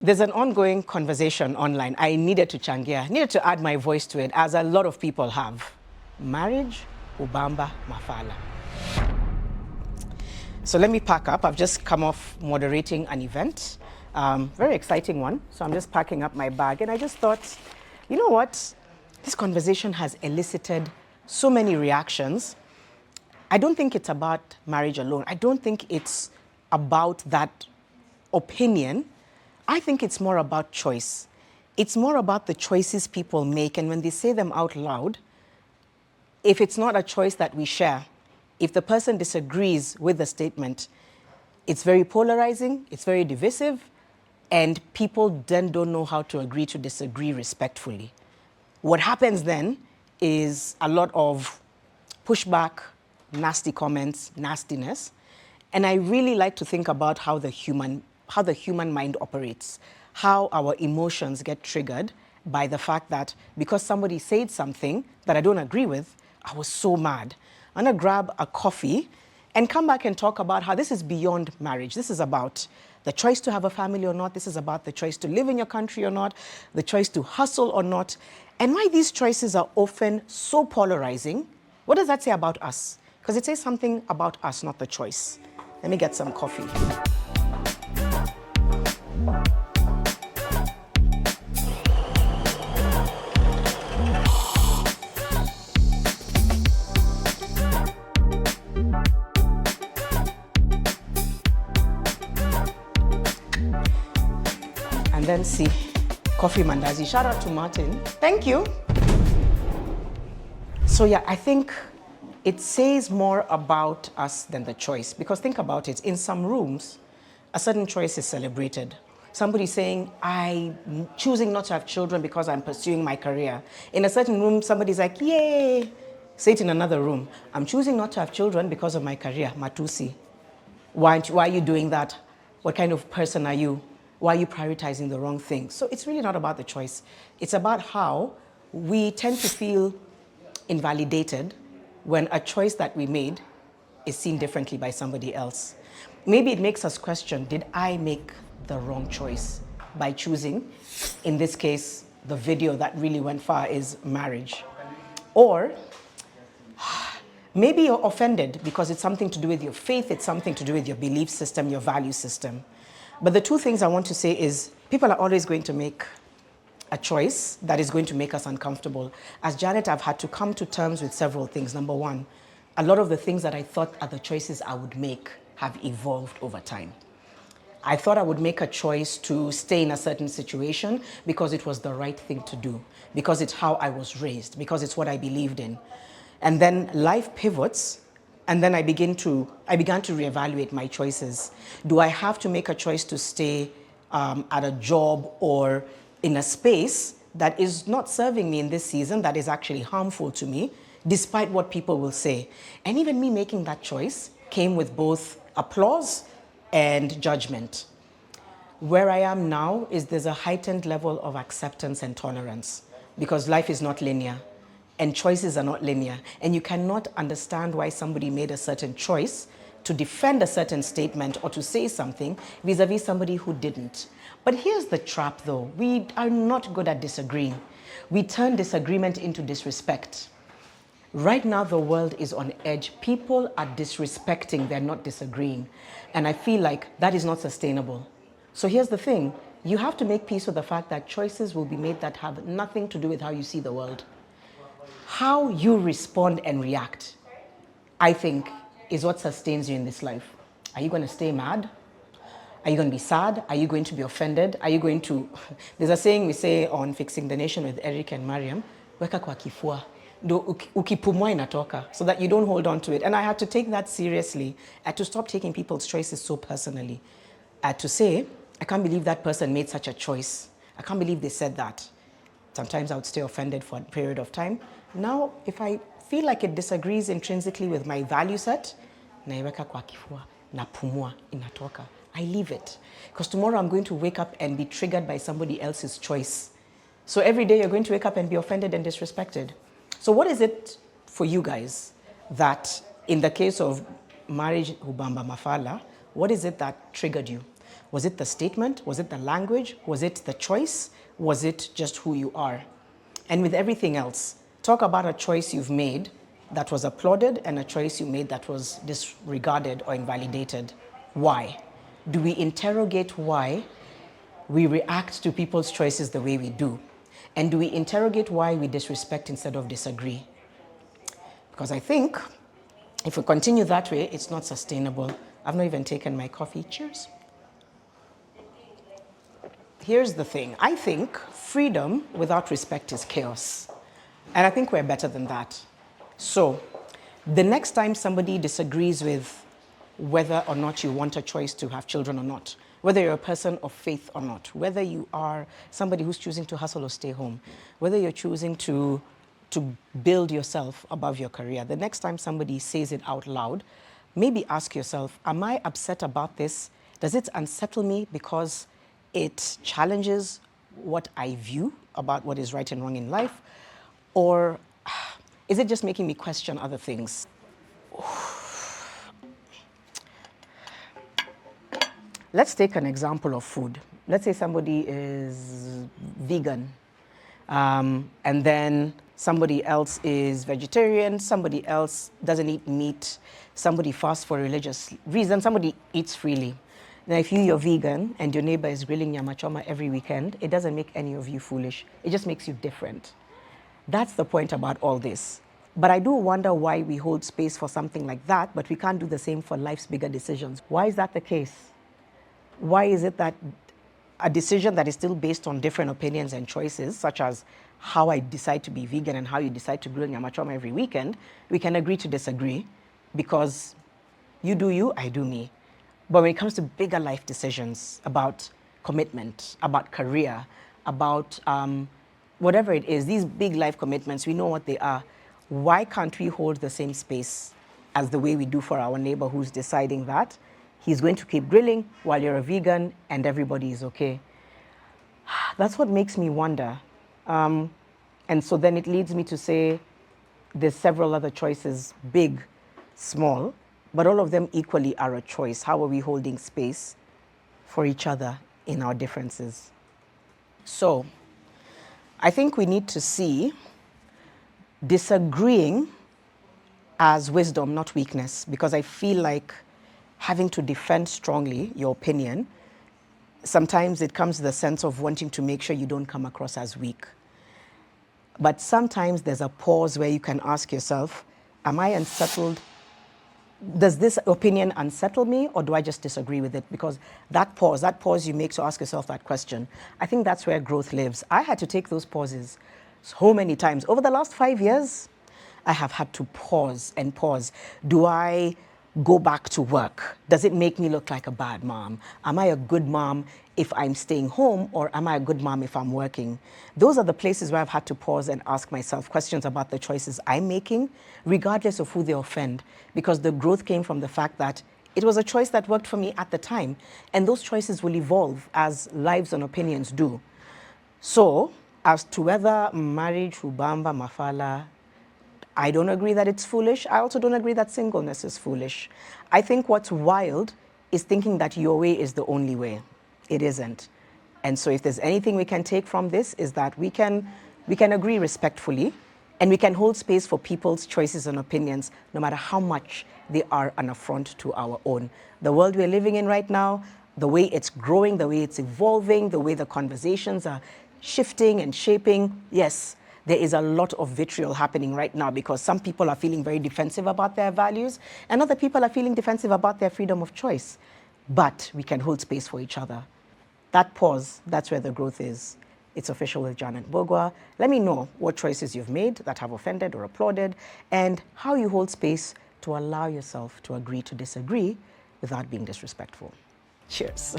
There's an ongoing conversation online. I needed to changia, needed to add my voice to it, as a lot of people have. Marriage, Ubamba, Mafala. So let me pack up. I've just come off moderating an event, very exciting one. So I'm just packing up my bag, and I just thought, you know what? This conversation has elicited so many reactions. I don't think it's about marriage alone. I don't think it's about that opinion. I think it's more about choice. It's more about the choices people make, and when they say them out loud, if it's not a choice that we share, if the person disagrees with the statement, it's very polarizing, it's very divisive, and people then don't know how to agree to disagree respectfully. What happens then is a lot of pushback, nasty comments, nastiness, and I really like to think about how the human mind operates, how our emotions get triggered by the fact that because somebody said something that I don't agree with, I was so mad. I'm gonna grab a coffee and come back and talk about how this is beyond marriage. This is about the choice to have a family or not. This is about the choice to live in your country or not, the choice to hustle or not, and why these choices are often so polarizing. What does that say about us? Because it says something about us, not the choice. Let me get some coffee. And then see, coffee mandazi. Shout out to Martin. Thank you. So yeah, I think it says more about us than the choice. Because think about it, in some rooms, a certain choice is celebrated. Somebody saying, I'm choosing not to have children because I'm pursuing my career. In a certain room, somebody's like, yay. Say it in another room, I'm choosing not to have children because of my career, Matusi. Why are you doing that? What kind of person are you? Why are you prioritizing the wrong thing? So it's really not about the choice. It's about how we tend to feel invalidated when a choice that we made is seen differently by somebody else. Maybe it makes us question, did I make the wrong choice by choosing? In this case, the video that really went far is marriage. Or maybe you're offended because it's something to do with your faith, it's something to do with your belief system, your value system. But the two things I want to say is people are always going to make a choice that is going to make us uncomfortable. As Janet, I've had to come to terms with several things. Number one, a lot of the things that I thought are the choices I would make have evolved over time. I thought I would make a choice to stay in a certain situation because it was the right thing to do, because it's how I was raised, because it's what I believed in. And then life pivots, and then I began to reevaluate my choices. Do I have to make a choice to stay at a job or in a space that is not serving me in this season, that is actually harmful to me, despite what people will say? And even me making that choice came with both applause and judgment. Where I am now is there's a heightened level of acceptance and tolerance because life is not linear. And choices are not linear. And you cannot understand why somebody made a certain choice to defend a certain statement or to say something vis-a-vis somebody who didn't. But here's the trap though. We are not good at disagreeing. We turn disagreement into disrespect. Right now the world is on edge. People are disrespecting, they're not disagreeing. And I feel like that is not sustainable. So here's the thing. You have to make peace with the fact that choices will be made that have nothing to do with how you see the world. How you respond and react, I think, is what sustains you in this life. Are you going to stay mad? Are you going to be sad? Are you going to be offended? Are you going to... There's a saying we say on Fixing the Nation with Eric and Mariam, weka kwa kifua, ukipumua inatoka, so that you don't hold on to it. And I had to take that seriously. I had to stop taking people's choices so personally. I had to say, I can't believe that person made such a choice. I can't believe they said that. Sometimes I would stay offended for a period of time. Now, if I feel like it disagrees intrinsically with my value set, naiweka kwa kifua, napumua, inatoka. I leave it. Because tomorrow I'm going to wake up and be triggered by somebody else's choice. So every day you're going to wake up and be offended and disrespected. So what is it for you guys that, in the case of marriage, Ubamba Mafala, what is it that triggered you? Was it the statement? Was it the language? Was it the choice? Was it just who you are? And with everything else, talk about a choice you've made that was applauded and a choice you made that was disregarded or invalidated. Why? Do we interrogate why we react to people's choices the way we do? And do we interrogate why we disrespect instead of disagree? Because I think if we continue that way, it's not sustainable. I've not even taken my coffee. Cheers. Here's the thing. I think freedom without respect is chaos. And I think we're better than that. So the next time somebody disagrees with whether or not you want a choice to have children or not, whether you're a person of faith or not, whether you are somebody who's choosing to hustle or stay home, whether you're choosing to build yourself above your career, the next time somebody says it out loud, maybe ask yourself, am I upset about this? Does it unsettle me because it challenges what I view about what is right and wrong in life? Or is it just making me question other things? Let's take an example of food. Let's say somebody is vegan, and then somebody else is vegetarian, somebody else doesn't eat meat, somebody fasts for religious reasons, somebody eats freely. Now, if you're vegan and your neighbor is grilling nyama choma every weekend, it doesn't make any of you foolish. It just makes you different. That's the point about all this. But I do wonder why we hold space for something like that, but we can't do the same for life's bigger decisions. Why is that the case? Why is it that a decision that is still based on different opinions and choices, such as how I decide to be vegan and how you decide to grill nyama choma every weekend, we can agree to disagree because you do you, I do me. But when it comes to bigger life decisions about commitment, about career, about whatever it is, these big life commitments, we know what they are. Why can't we hold the same space as the way we do for our neighbor who's deciding that he's going to keep grilling while you're a vegan and everybody is okay? That's what makes me wonder. And so then it leads me to say there's several other choices, big, small, but all of them equally are a choice. How are we holding space for each other in our differences? So I think we need to see disagreeing as wisdom, not weakness, because I feel like having to defend strongly your opinion, sometimes it comes to the sense of wanting to make sure you don't come across as weak. But sometimes there's a pause where you can ask yourself, am I unsettled? Does this opinion unsettle me, or do I just disagree with it? Because that pause you make to ask yourself that question, I think that's where growth lives. I had to take those pauses so many times. Over the last 5 years, I have had to pause and pause. Do I go back to work? Does it make me look like a bad mom? Am I a good mom if I'm staying home, or am I a good mom if I'm working? Those are the places where I've had to pause and ask myself questions about the choices I'm making, regardless of who they offend, because the growth came from the fact that it was a choice that worked for me at the time, and those choices will evolve as lives and opinions do. So, as to whether marriage, Rubamba, Mafala, I don't agree that it's foolish. I also don't agree that singleness is foolish. I think what's wild is thinking that your way is the only way. It isn't. And so if there's anything we can take from this is that we can agree respectfully, and we can hold space for people's choices and opinions, no matter how much they are an affront to our own. The world we're living in right now, the way it's growing, the way it's evolving, the way the conversations are shifting and shaping, yes, there is a lot of vitriol happening right now because some people are feeling very defensive about their values and other people are feeling defensive about their freedom of choice. But we can hold space for each other. That pause, that's where the growth is. It's official with Janet Mbugua. Let me know what choices you've made that have offended or applauded, and how you hold space to allow yourself to agree to disagree without being disrespectful. Cheers.